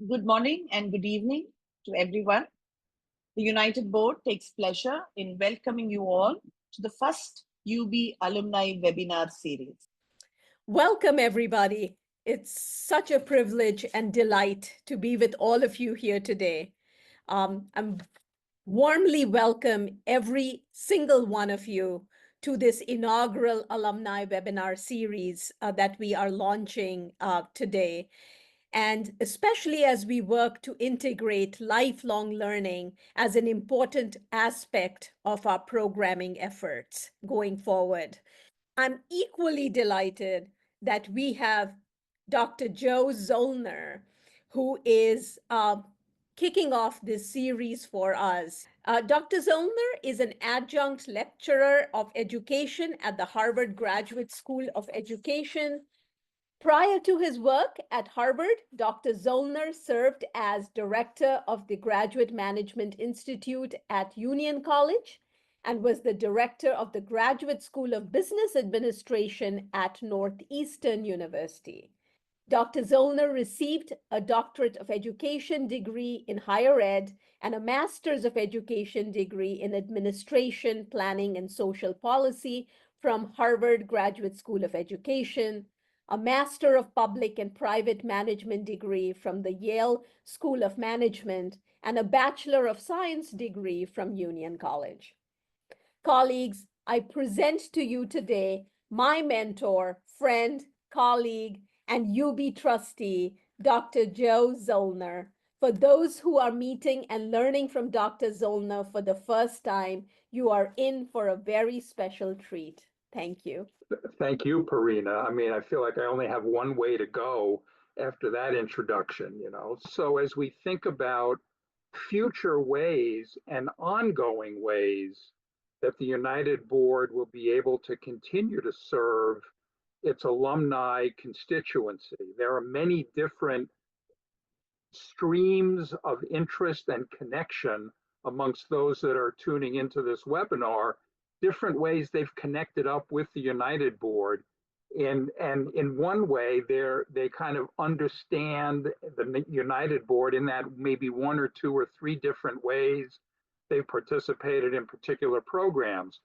Good morning and good evening to everyone. The United Board takes pleasure in welcoming you all to the first UB Alumni webinar series. Welcome, everybody. It's such a privilege and delight to be with all of you here today. I'm warmly welcome every single one of you to this inaugural alumni webinar series that we are launching today. And especially as we work to integrate lifelong learning as an important aspect of our programming efforts going forward. I'm equally delighted that we have Dr. Joe Zolner, who is kicking off this series for us. Dr. Zolner is an adjunct lecturer of education at the Harvard Graduate School of Education. Prior to his work at Harvard, Dr. Zolner served as director of the Graduate Management Institute at Union College and was the director of the Graduate School of Business Administration at Northeastern University. Dr. Zolner received a Doctorate of Education degree in Higher Ed and a Master's of Education degree in Administration, Planning, and Social Policy from Harvard Graduate School of Education, a Master of Public and Private Management degree from the Yale School of Management, and a Bachelor of Science degree from Union College. Colleagues, I present to you today my mentor, friend, colleague, and UB trustee, Dr. Joe Zolner. For those who are meeting and learning from Dr. Zolner for the first time, you are in for a very special treat. Thank you. Thank you, Parina. I mean, I feel like I only have one way to go after that introduction, So as we think about future ways and ongoing ways that the United Board will be able to continue to serve its alumni constituency, there are many different streams of interest and connection amongst those that are tuning into this webinar, different ways they've connected up with the United Board. And in one way, they kind of understand the United Board in that maybe one or two or three different ways they've participated in particular programs.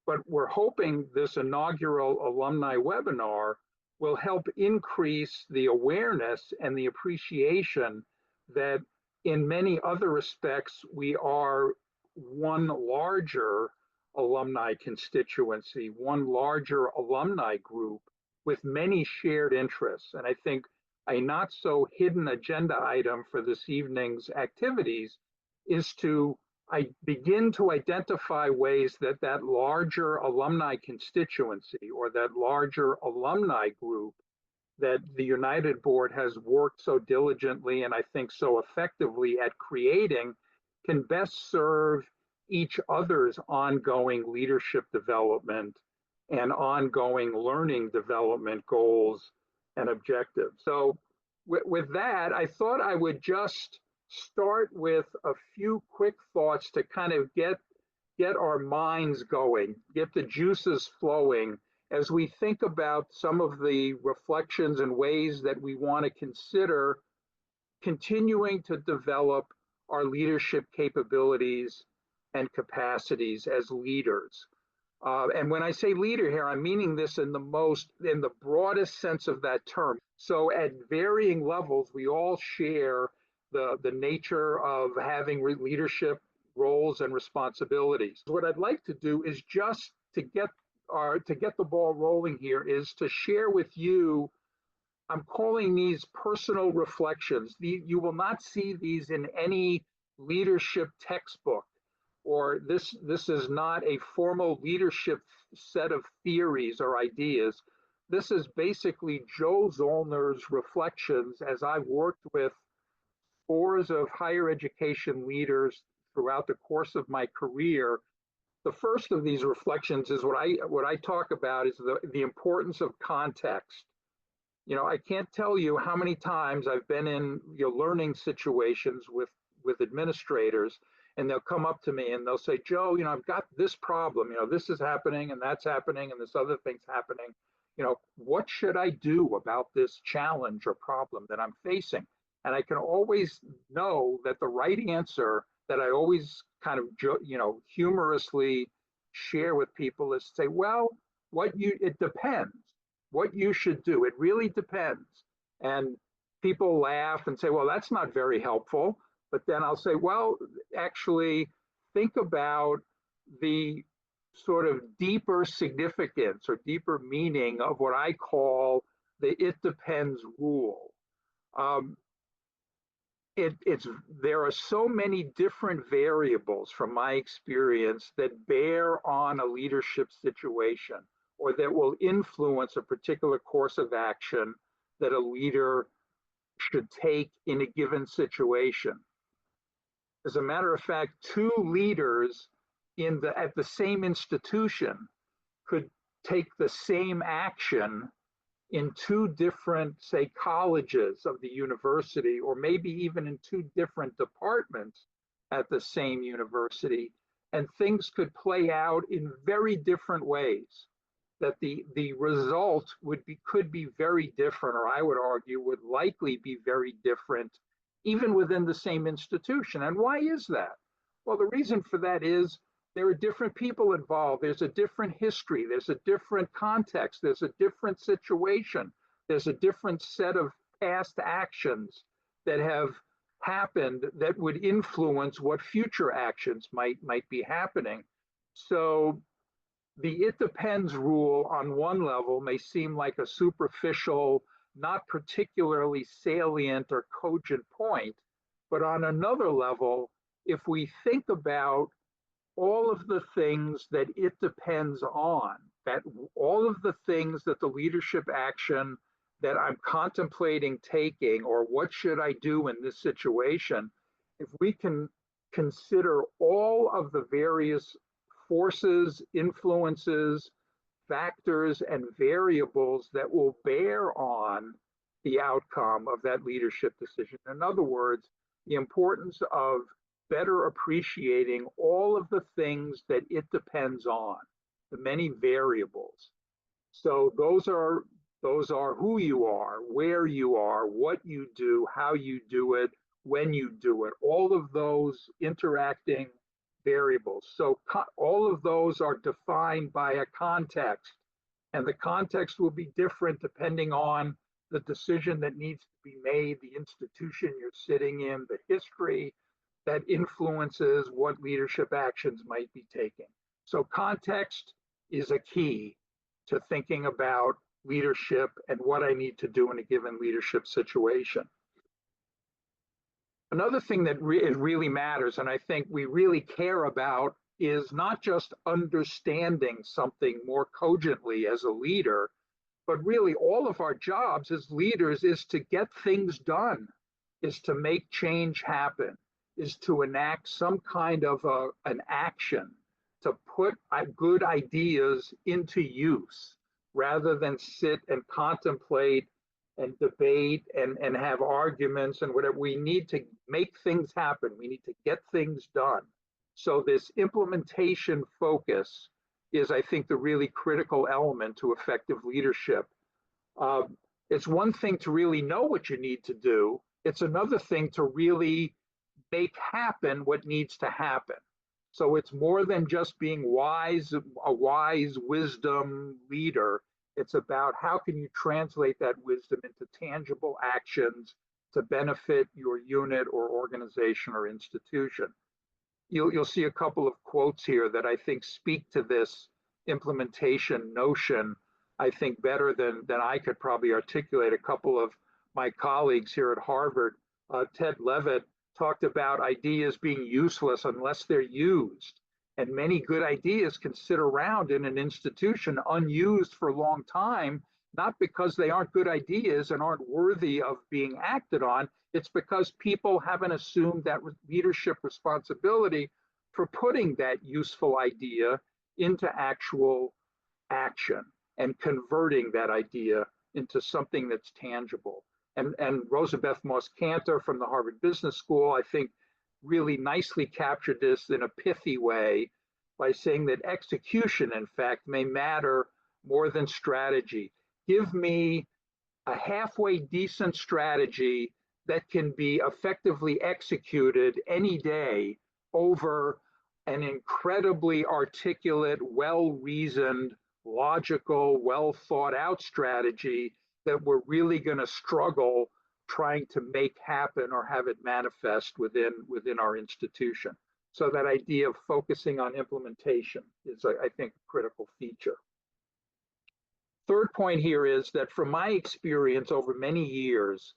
But we're hoping this inaugural alumni webinar will help increase the awareness and the appreciation that in many other respects, we are one larger alumni constituency, one larger alumni group with many shared interests. And I think a not so hidden agenda item for this evening's activities is to begin to identify ways that that larger alumni constituency or that larger alumni group that the United Board has worked so diligently and I think so effectively at creating can best serve each other's ongoing leadership development and ongoing learning development goals and objectives. So with that, I thought I would just start with a few quick thoughts to kind of get our minds going, get the juices flowing as we think about some of the reflections and ways that we want to consider continuing to develop our leadership capabilities and capacities as leaders. And when I say leader here, I'm meaning this in the broadest sense of that term. So at varying levels, we all share the nature of having leadership roles and responsibilities. What I'd like to do is just to get the ball rolling here is to share with you, I'm calling these personal reflections. You will not see these in any leadership textbook, or this is not a formal leadership set of theories or ideas. This is basically Joe Zolner's reflections as I've worked with scores of higher education leaders throughout the course of my career. The first of these reflections is what I talk about is the importance of context. I can't tell you how many times I've been in learning situations with administrators, and they'll come up to me and they'll say, Joe, I've got this problem, this is happening and that's happening and this other thing's happening. What should I do about this challenge or problem that I'm facing? And I can always know that the right answer that I always kind of, humorously share with people is say, well, it depends what you should do. It really depends. And people laugh and say, well, that's not very helpful. But then I'll say, well, actually, think about the sort of deeper significance or deeper meaning of what I call the it depends rule. Um, there are so many different variables from my experience that bear on a leadership situation or that will influence a particular course of action that a leader should take in a given situation. As a matter of fact, two leaders at the same institution could take the same action in two different, say, colleges of the university, or maybe even in two different departments at the same university, and things could play out in very different ways. That the result could be very different, or I would argue would likely be very different, even within the same institution. And why is that? Well, the reason for that is there are different people involved. There's a different history. There's a different context. There's a different situation. There's a different set of past actions that have happened that would influence what future actions might be happening. So the it depends rule on one level may seem like a superficial, not particularly salient or cogent point, but on another level, if we think about all of the things that it depends on, that all of the things that the leadership action that I'm contemplating taking, or what should I do in this situation, if we can consider all of the various forces, influences, factors, and variables that will bear on the outcome of that leadership decision. In other words, the importance of better appreciating all of the things that it depends on, the many variables. So those are who you are, where you are, what you do, how you do it, when you do it, all of those interacting variables. So all of those are defined by a context, and the context will be different depending on the decision that needs to be made, the institution you're sitting in, the history that influences what leadership actions might be taken. So context is a key to thinking about leadership and what I need to do in a given leadership situation. Another thing that really matters, and I think we really care about, is not just understanding something more cogently as a leader, but really all of our jobs as leaders is to get things done, is to make change happen, is to enact some kind of an action, to put good ideas into use, rather than sit and contemplate and debate and have arguments and whatever. We need to make things happen. We need to get things done. So this implementation focus is, I think, the really critical element to effective leadership. It's one thing to really know what you need to do. It's another thing to really make happen what needs to happen. So it's more than just being a wise wisdom leader. It's about how can you translate that wisdom into tangible actions to benefit your unit or organization or institution. You'll see a couple of quotes here that I think speak to this implementation notion, I think, better than I could probably articulate. A couple of my colleagues here at Harvard, Ted Levitt, talked about ideas being useless unless they're used. And many good ideas can sit around in an institution unused for a long time, not because they aren't good ideas and aren't worthy of being acted on. It's because people haven't assumed that leadership responsibility for putting that useful idea into actual action and converting that idea into something that's tangible. And Rosabeth Moss-Kanter from the Harvard Business School, I think, really nicely captured this in a pithy way by saying that execution, in fact, may matter more than strategy. Give me a halfway decent strategy that can be effectively executed any day over an incredibly articulate, well-reasoned, logical, well-thought-out strategy that we're really going to struggle trying to make happen or have it manifest within our institution. So that idea of focusing on implementation is, I think, a critical feature. Third point here is that from my experience over many years,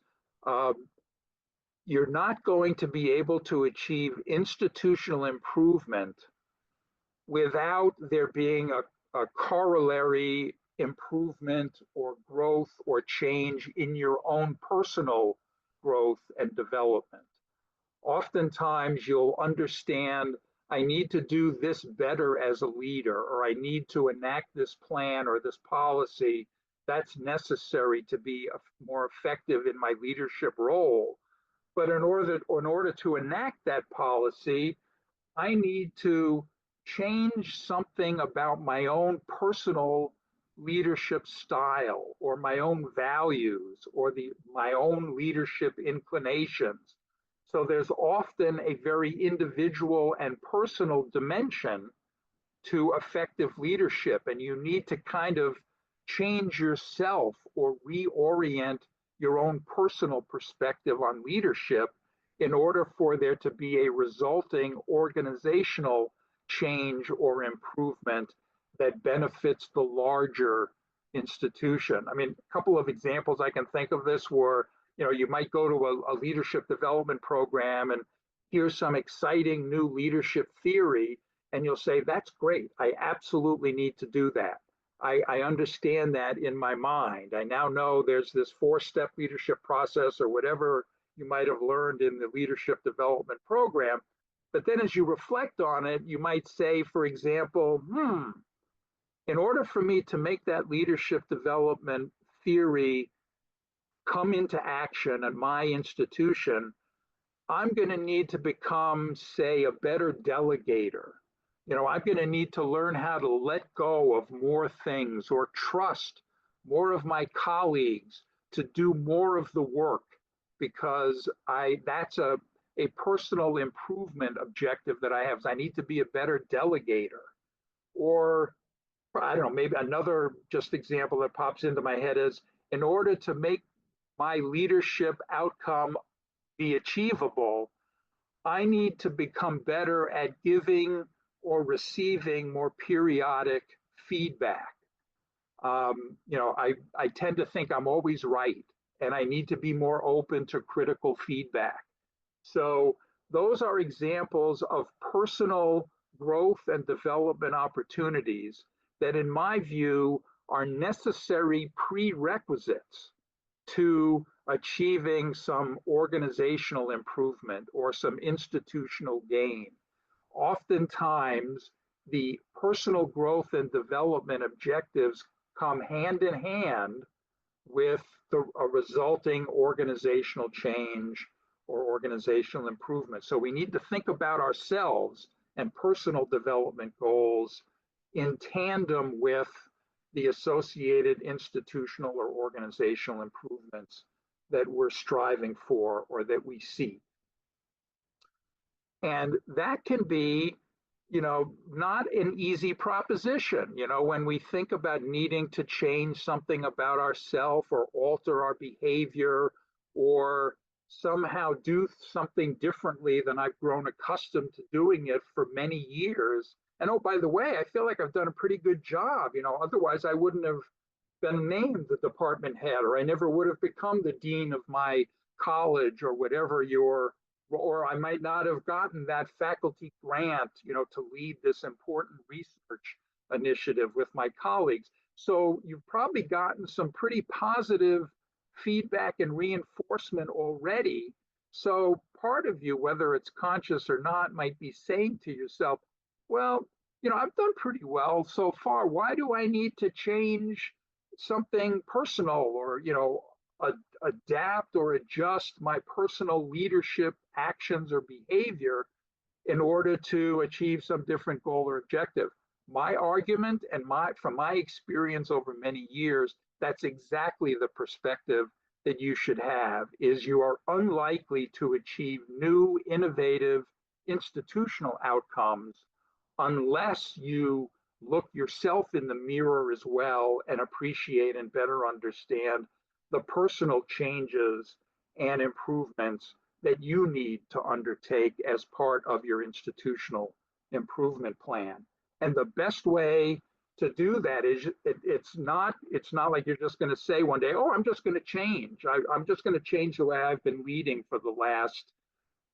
you're not going to be able to achieve institutional improvement without there being a corollary improvement or growth or change in your own personal growth and development. Oftentimes you'll understand, I need to do this better as a leader, or I need to enact this plan or this policy that's necessary to be more effective in my leadership role. But in order to enact that policy, I need to change something about my own personal leadership style or my own values or my own leadership inclinations. So there's often a very individual and personal dimension to effective leadership, and you need to kind of change yourself or reorient your own personal perspective on leadership in order for there to be a resulting organizational change or improvement that benefits the larger institution. I mean, a couple of examples I can think of this were, you might go to a leadership development program and hear some exciting new leadership theory, and you'll say, that's great. I absolutely need to do that. I understand that in my mind. I now know there's this 4-step leadership process or whatever you might have learned in the leadership development program. But then as you reflect on it, you might say, for example, in order for me to make that leadership development theory come into action at my institution, I'm going to need to become, say, a better delegator. I'm going to need to learn how to let go of more things or trust more of my colleagues to do more of the work, because that's a personal improvement objective that I have. I need to be a better delegator. Or I don't know, maybe another just example that pops into my head is, in order to make my leadership outcome be achievable, I need to become better at giving or receiving more periodic feedback. I tend to think I'm always right, and I need to be more open to critical feedback. So those are examples of personal growth and development opportunities that, in my view, are necessary prerequisites to achieving some organizational improvement or some institutional gain. Oftentimes, the personal growth and development objectives come hand in hand with a resulting organizational change or organizational improvement. So we need to think about ourselves and personal development goals in tandem with the associated institutional or organizational improvements that we're striving for or that we seek. And that can be, not an easy proposition. When we think about needing to change something about ourselves or alter our behavior or somehow do something differently than I've grown accustomed to doing it for many years. And oh, by the way, I feel like I've done a pretty good job. Otherwise I wouldn't have been named the department head, or I never would have become the dean of my college or whatever or I might not have gotten that faculty grant, to lead this important research initiative with my colleagues. So you've probably gotten some pretty positive feedback and reinforcement already. So part of you, whether it's conscious or not, might be saying to yourself, well, I've done pretty well so far. Why do I need to change something personal or, adapt or adjust my personal leadership actions or behavior in order to achieve some different goal or objective? My argument and from my experience over many years, that's exactly the perspective that you should have is you are unlikely to achieve new, innovative institutional outcomes unless you look yourself in the mirror as well and appreciate and better understand the personal changes and improvements that you need to undertake as part of your institutional improvement plan. And the best way to do that is it's not like you're just going to say one day, oh, I'm just going to change. I'm just going to change the way I've been leading for the last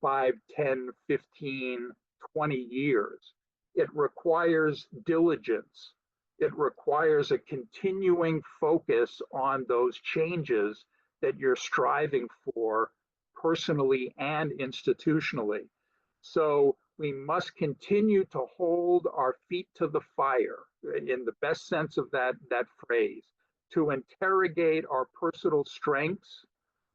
5, 10, 15, 20 years. It requires diligence. It requires a continuing focus on those changes that you're striving for personally and institutionally. So we must continue to hold our feet to the fire, in the best sense of that phrase, to interrogate our personal strengths,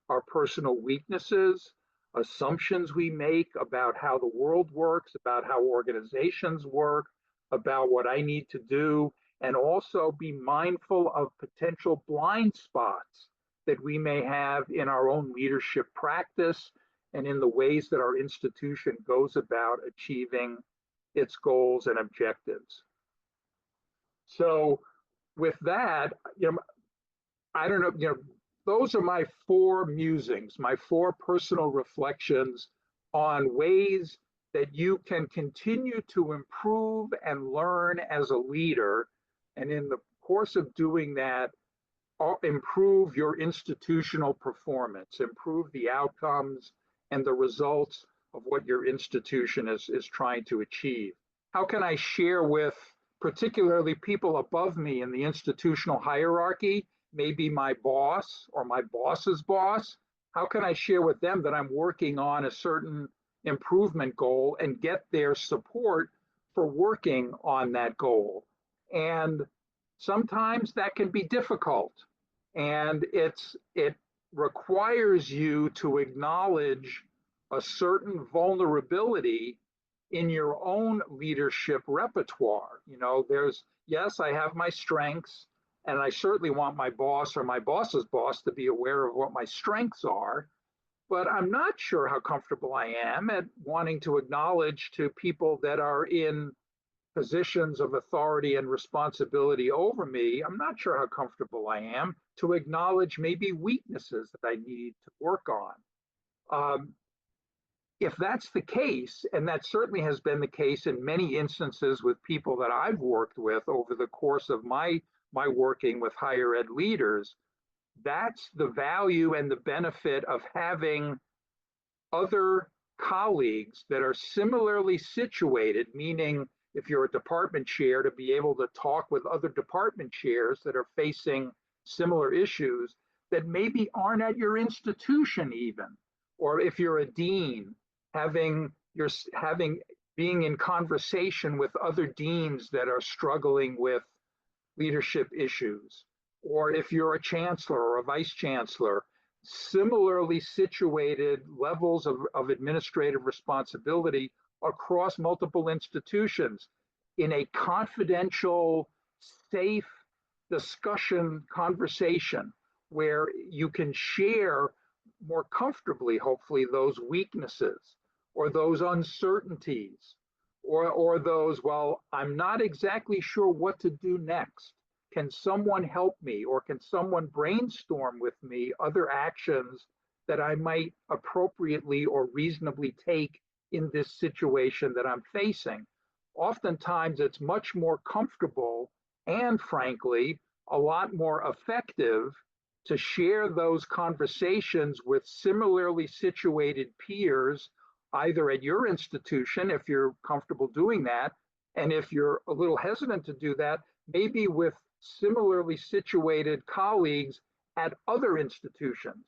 our personal weaknesses, assumptions we make about how the world works, about how organizations work, about what I need to do, and also be mindful of potential blind spots that we may have in our own leadership practice and in the ways that our institution goes about achieving its goals and objectives. So with that, I don't know, those are my 4 musings, my 4 personal reflections on ways that you can continue to improve and learn as a leader. And in the course of doing that, improve your institutional performance, improve the outcomes and the results of what your institution is trying to achieve. How can I share with particularly people above me in the institutional hierarchy, maybe my boss or my boss's boss? How can I share with them that I'm working on a certain improvement goal and get their support for working on that goal? And sometimes that can be difficult, and it requires you to acknowledge a certain vulnerability in your own leadership repertoire. There's, yes, I have my strengths, and I certainly want my boss or my boss's boss to be aware of what my strengths are, but I'm not sure how comfortable I am at wanting to acknowledge to people that are in positions of authority and responsibility over me, I'm not sure how comfortable I am to acknowledge maybe weaknesses that I need to work on. If that's the case, and that certainly has been the case in many instances with people that I've worked with over the course of my working with higher ed leaders, that's the value and the benefit of having other colleagues that are similarly situated, meaning if you're a department chair, to be able to talk with other department chairs that are facing similar issues that maybe aren't at your institution even. Or if you're a dean, being in conversation with other deans that are struggling with leadership issues. Or if you're a chancellor or a vice chancellor, similarly situated levels of administrative responsibility across multiple institutions in a confidential, safe discussion conversation where you can share more comfortably, hopefully, those weaknesses or those uncertainties or those, well, I'm not exactly sure what to do next. Can someone help me, or can someone brainstorm with me other actions that I might appropriately or reasonably take in this situation that I'm facing? Oftentimes, it's much more comfortable and, frankly, a lot more effective to share those conversations with similarly situated peers, either at your institution, if you're comfortable doing that, and if you're a little hesitant to do that, maybe with similarly situated colleagues at other institutions.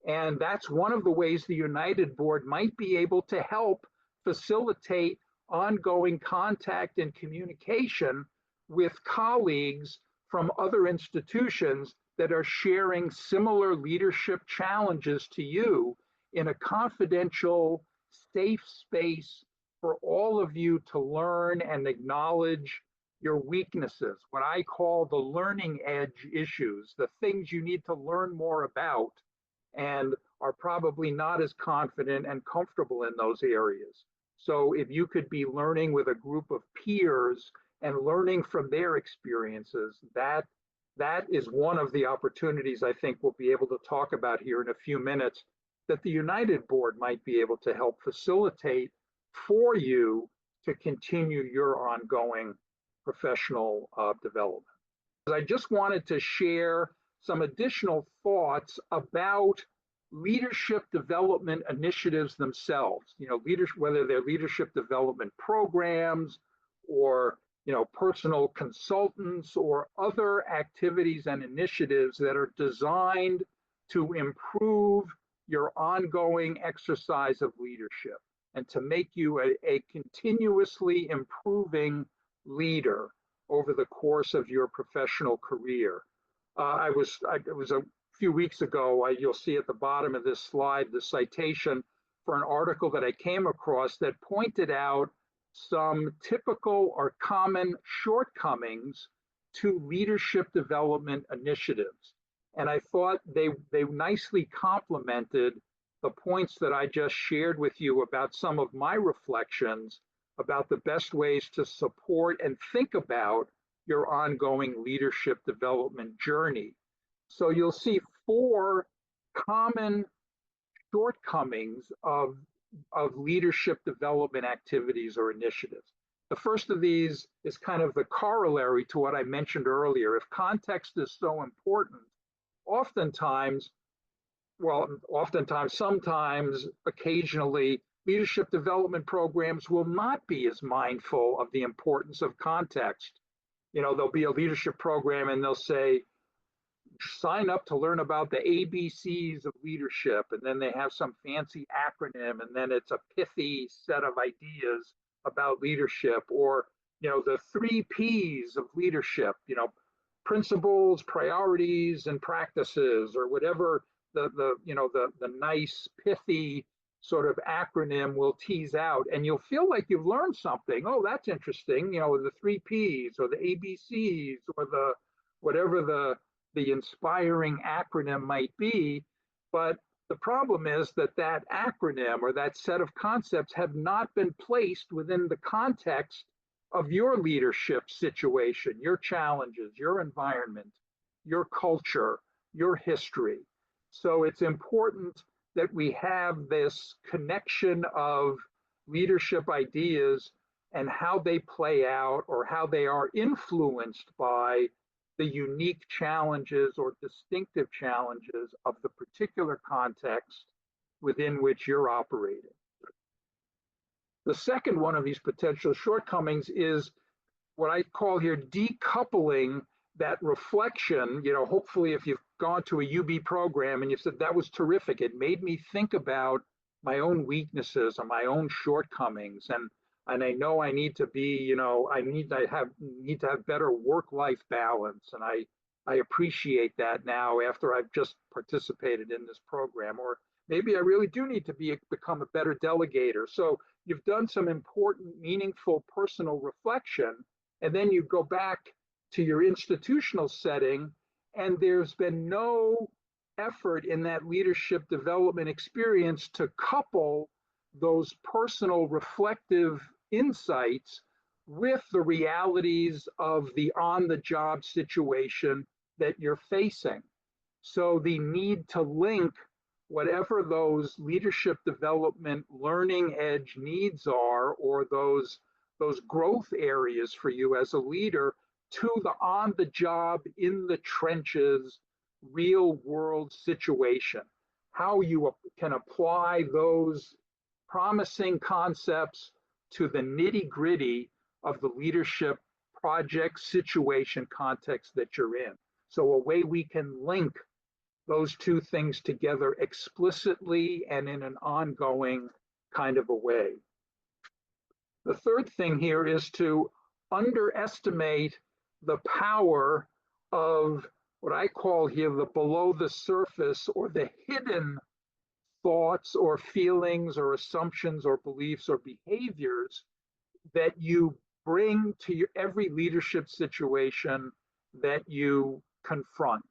And that's one of the ways the United Board might be able to help facilitate ongoing contact and communication with colleagues from other institutions that are sharing similar leadership challenges to you in a confidential, safe space for all of you to learn and acknowledge your weaknesses, what I call the learning edge issues, the things you need to learn more about and are probably not as confident and comfortable in those areas. So if you could be learning with a group of peers and learning from their experiences, that is one of the opportunities I think we'll be able to talk about here in a few minutes that the United Board might be able to help facilitate for you to continue your ongoing professional development. I just wanted to share some additional thoughts about leadership development initiatives themselves. Whether they're leadership development programs or personal consultants or other activities and initiatives that are designed to improve your ongoing exercise of leadership and to make you a continuously improving leader over the course of your professional career. It was a few weeks ago, you'll see at the bottom of this slide the citation for an article that I came across that pointed out some typical or common shortcomings to leadership development initiatives. And I thought they nicely complemented the points that I just shared with you about some of my reflections about the best ways to support and think about your ongoing leadership development journey. So you'll see 4 common shortcomings of leadership development activities or initiatives. The first of these is kind of the corollary to what I mentioned earlier. If context is so important, sometimes, occasionally, leadership development programs will not be as mindful of the importance of context. There'll be a leadership program and they'll say, sign up to learn about the ABCs of leadership. And then they have some fancy acronym, and then it's a pithy set of ideas about leadership, or, the 3 Ps of leadership, principles, priorities, and practices, or whatever the nice pithy sort of acronym will tease out, and you'll feel like you've learned something. Oh, that's interesting. The 3 Ps or the ABCs or the whatever the inspiring acronym might be. But the problem is that acronym or that set of concepts have not been placed within the context of your leadership situation, your challenges, your environment, your culture, your history. So it's important that we have this connection of leadership ideas and how they play out or how they are influenced by the unique challenges or distinctive challenges of the particular context within which you're operating. The second one of these potential shortcomings is what I call here decoupling that reflection. Hopefully if you've gone to a UB program and you said, that was terrific, it made me think about my own weaknesses or my own shortcomings, and I know I need to be, I need to have better work-life balance, and I appreciate that now after I've just participated in this program. Or maybe I really do need to become a better delegator. So you've done some important, meaningful personal reflection, and then you go back to your institutional setting, and there's been no effort in that leadership development experience to couple those personal reflective insights with the realities of the on-the-job situation that you're facing. So the need to link whatever those leadership development learning edge needs are, or those growth areas for you as a leader, to the on-the-job, in the trenches, real world situation. How you can apply those promising concepts to the nitty-gritty of the leadership project situation context that you're in. So a way we can link those 2 things together explicitly and in an ongoing kind of a way. The third thing here is to underestimate the power of what I call here the below the surface, or the hidden thoughts or feelings or assumptions or beliefs or behaviors that you bring to your every leadership situation that you confront.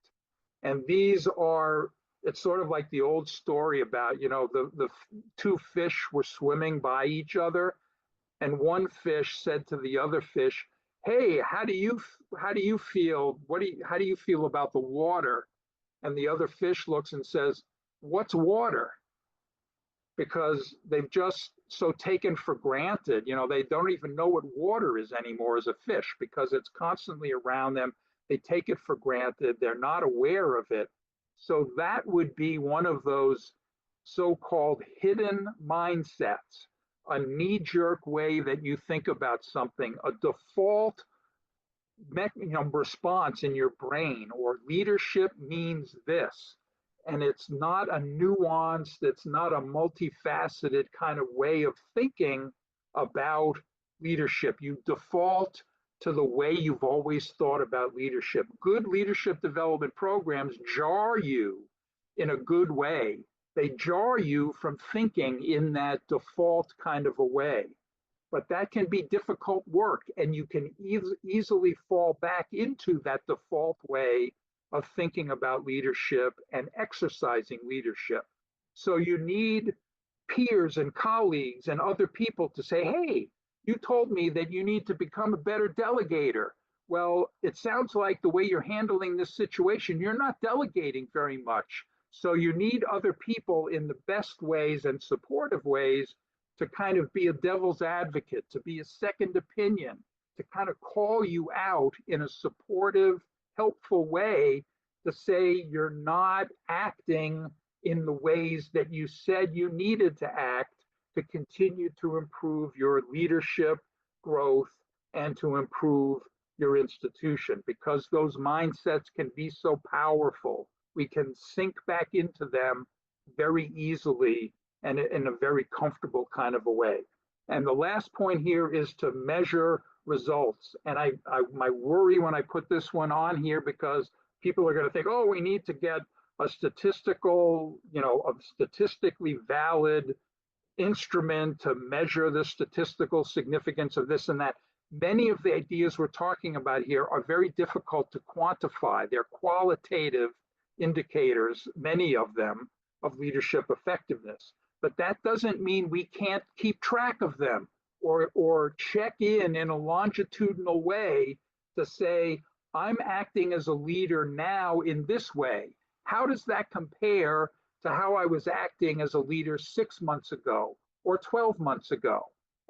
And these are, it's sort of like the old story about, the two fish were swimming by each other, and one fish said to the other fish, "Hey, how do you feel? How do you feel about the water?" And the other fish looks and says, "What's water?" Because they've just so taken for granted, they don't even know what water is anymore as a fish because it's constantly around them. They take it for granted. They're not aware of it. So that would be one of those so-called hidden mindsets, a knee-jerk way that you think about something, a default response in your brain, or leadership means this. And it's not a nuanced, it's not a multifaceted kind of way of thinking about leadership. You default to the way you've always thought about leadership. Good leadership development programs jar you in a good way. They jar you from thinking in that default kind of a way. But that can be difficult work, and you can easily fall back into that default way of thinking about leadership and exercising leadership. So you need peers and colleagues and other people to say, "Hey, you told me that you need to become a better delegator. Well, it sounds like the way you're handling this situation, you're not delegating very much. So you need other people in the best ways and supportive ways to kind of be a devil's advocate, to be a second opinion, to kind of call you out in a supportive, helpful way, to say you're not acting in the ways that you said you needed to act to continue to improve your leadership growth and to improve your institution, because those mindsets can be so powerful. We can sink back into them very easily and in a very comfortable kind of a way. And the last point here is to measure results. And my worry when I put this one on here, because people are going to think, oh, we need to get a statistically valid instrument to measure the statistical significance of this and that. Many of the ideas we're talking about here are very difficult to quantify. They're qualitative indicators, many of them, of leadership effectiveness. But that doesn't mean we can't keep track of them or check in a longitudinal way to say, I'm acting as a leader now in this way. How does that compare to how I was acting as a leader 6 months ago or 12 months ago?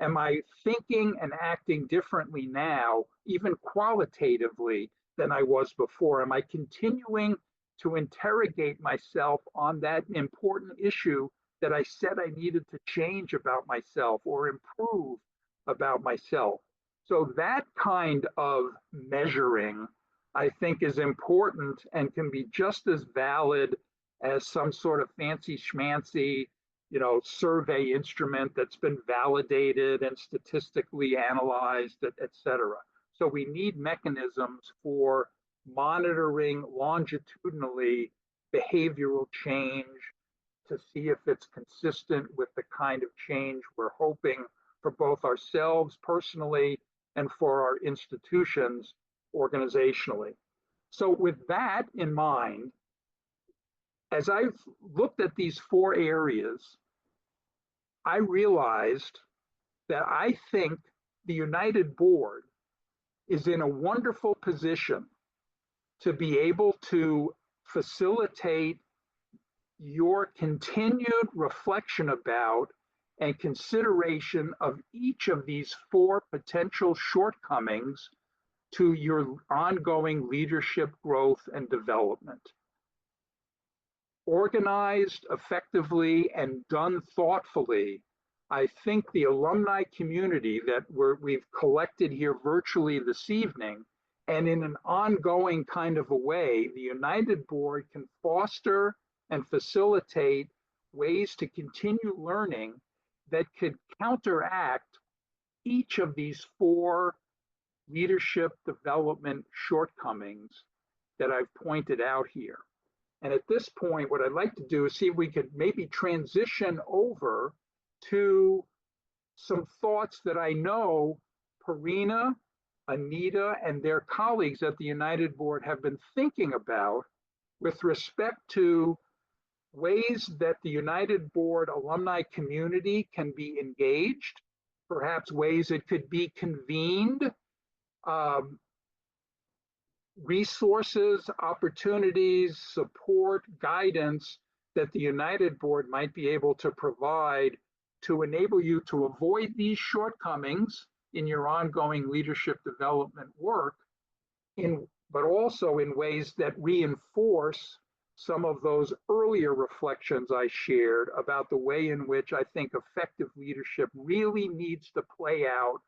Am I thinking and acting differently now, even qualitatively, than I was before? Am I continuing to interrogate myself on that important issue that I said I needed to change about myself or improve about myself? So that kind of measuring, I think, is important and can be just as valid as some sort of fancy schmancy, survey instrument that's been validated and statistically analyzed, et cetera. So we need mechanisms for monitoring longitudinally behavioral change to see if it's consistent with the kind of change we're hoping for both ourselves personally and for our institutions organizationally. So with that in mind, as I've looked at these 4 areas, I realized that I think the United Board is in a wonderful position to be able to facilitate your continued reflection about and consideration of each of these 4 potential shortcomings to your ongoing leadership growth and development. Organized effectively and done thoughtfully, I think the alumni community that we've collected here virtually this evening, and in an ongoing kind of a way, the United Board can foster and facilitate ways to continue learning that could counteract each of these 4 leadership development shortcomings that I've pointed out here. And at this point, what I'd like to do is see if we could maybe transition over to some thoughts that I know Karina, Anita, and their colleagues at the United Board have been thinking about with respect to ways that the United Board alumni community can be engaged, perhaps ways it could be convened, um, resources, opportunities, support, guidance that the United Board might be able to provide to enable you to avoid these shortcomings in your ongoing leadership development work, but also in ways that reinforce some of those earlier reflections I shared about the way in which I think effective leadership really needs to play out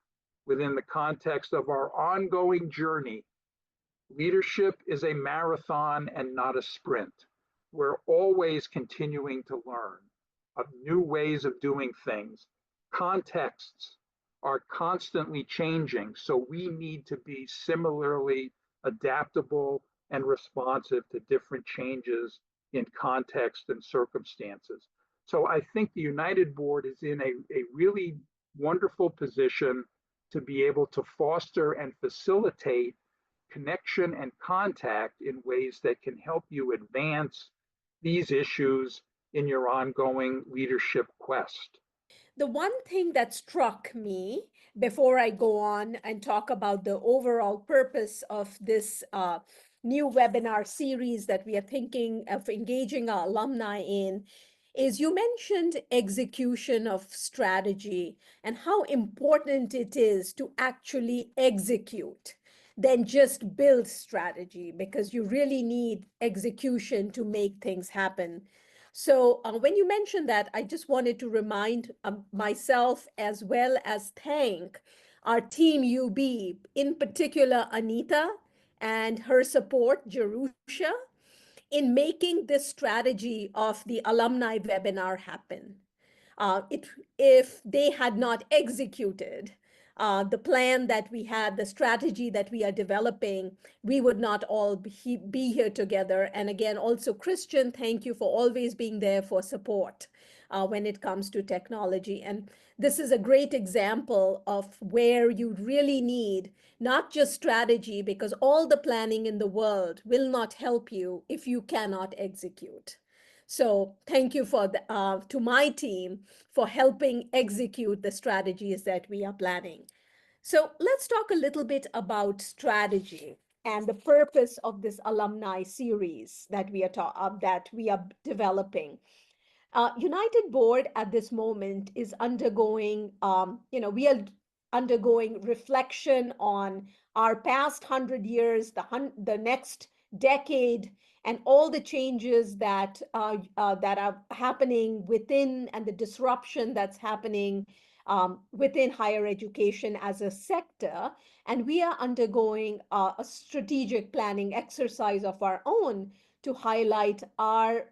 within the context of our ongoing journey. Leadership is a marathon and not a sprint. We're always continuing to learn of new ways of doing things. Contexts are constantly changing, so we need to be similarly adaptable and responsive to different changes in context and circumstances. So I think the United Board is in a really wonderful position to be able to foster and facilitate connection and contact in ways that can help you advance these issues in your ongoing leadership quest. The one thing that struck me before I go on and talk about the overall purpose of this new webinar series that we are thinking of engaging our alumni in is you mentioned execution of strategy and how important it is to actually execute than just build strategy, because you really need execution to make things happen. So when you mentioned that, I just wanted to remind myself as well as thank our team UB, in particular Anita and her support, Jerusha, in making this strategy of the alumni webinar happen. If they had not executed the plan that we had, the strategy that we are developing, we would not all be here together. And again, also, Christian, thank you for always being there for support when it comes to technology. And this is a great example of where you really need not just strategy, because all the planning in the world will not help you if you cannot execute. So thank you to my team for helping execute the strategies that we are planning. So let's talk a little bit about strategy and the purpose of this alumni series that we are developing. United Board at this moment is undergoing, we are undergoing reflection on our past 100 years, the next decade, and all the changes that are happening within, and the disruption that's happening within higher education as a sector. And we are undergoing a strategic planning exercise of our own to highlight our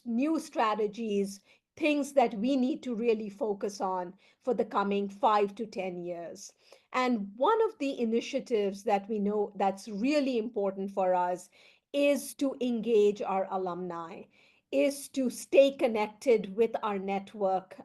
new strategies, things that we need to really focus on for the coming 5 to 10 years. And one of the initiatives that we know that's really important for us is to engage our alumni, is to stay connected with our network,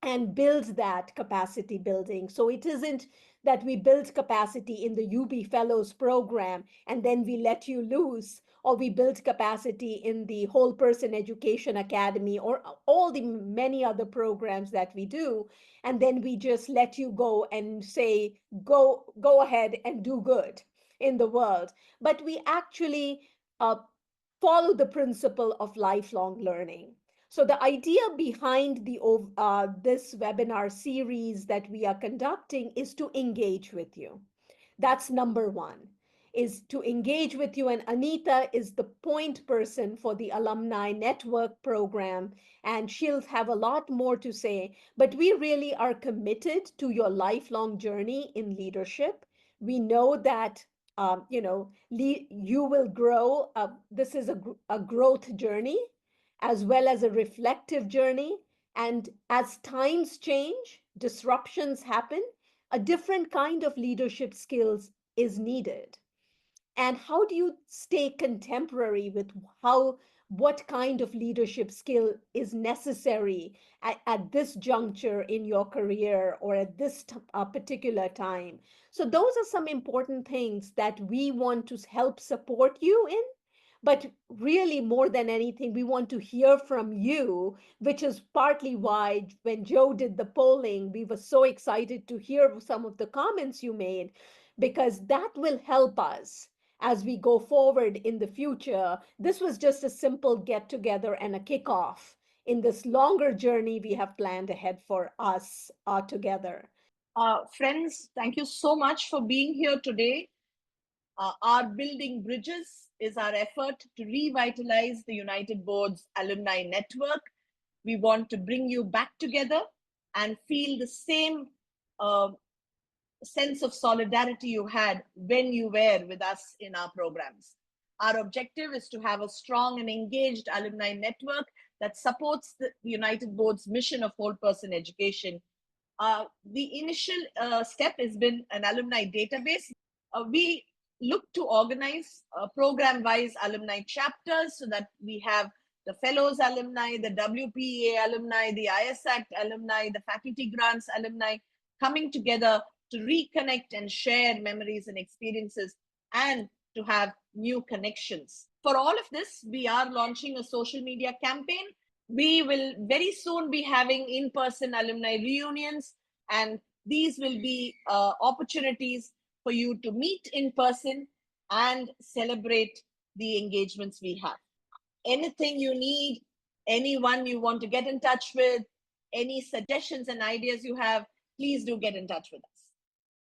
and build that capacity building. So it isn't that we build capacity in the UB Fellows program and then we let you loose, or we build capacity in the Whole Person Education Academy, or all the many other programs that we do, and then we just let you go and say, go ahead and do good in the world. But we actually follow the principle of lifelong learning. So the idea behind this webinar series that we are conducting is to engage with you. That's number one, is to engage with you. And Anita is the point person for the Alumni Network program, and she'll have a lot more to say. But we really are committed to your lifelong journey in leadership. We know that you will grow. This is a growth journey as well as a reflective journey. And as times change, disruptions happen, a different kind of leadership skills is needed. And how do you stay contemporary with what kind of leadership skill is necessary at this juncture in your career or at this particular time? So those are some important things that we want to help support you in. But really, more than anything, we want to hear from you, which is partly why when Joe did the polling, we were so excited to hear some of the comments you made, because that will help us as we go forward in the future. This was just a simple get together and a kickoff in this longer journey we have planned ahead for us together. Friends, thank you so much for being here today. Our Building Bridges is our effort to revitalize the United Board's alumni network. We want to bring you back together and feel the same sense of solidarity you had when you were with us in our programs. Our objective is to have a strong and engaged alumni network that supports the United Board's mission of whole person education. The initial step has been an alumni database. We look to organize program-wise alumni chapters so that we have the Fellows alumni, the WPA alumni, the ISACT alumni, the faculty grants alumni coming together to reconnect and share memories and experiences and to have new connections. For all of this, we are launching a social media campaign. We will very soon be having in-person alumni reunions, and these will be opportunities for you to meet in person and celebrate the engagements we have. Anything you need, anyone you want to get in touch with, any suggestions and ideas you have, please do get in touch with us.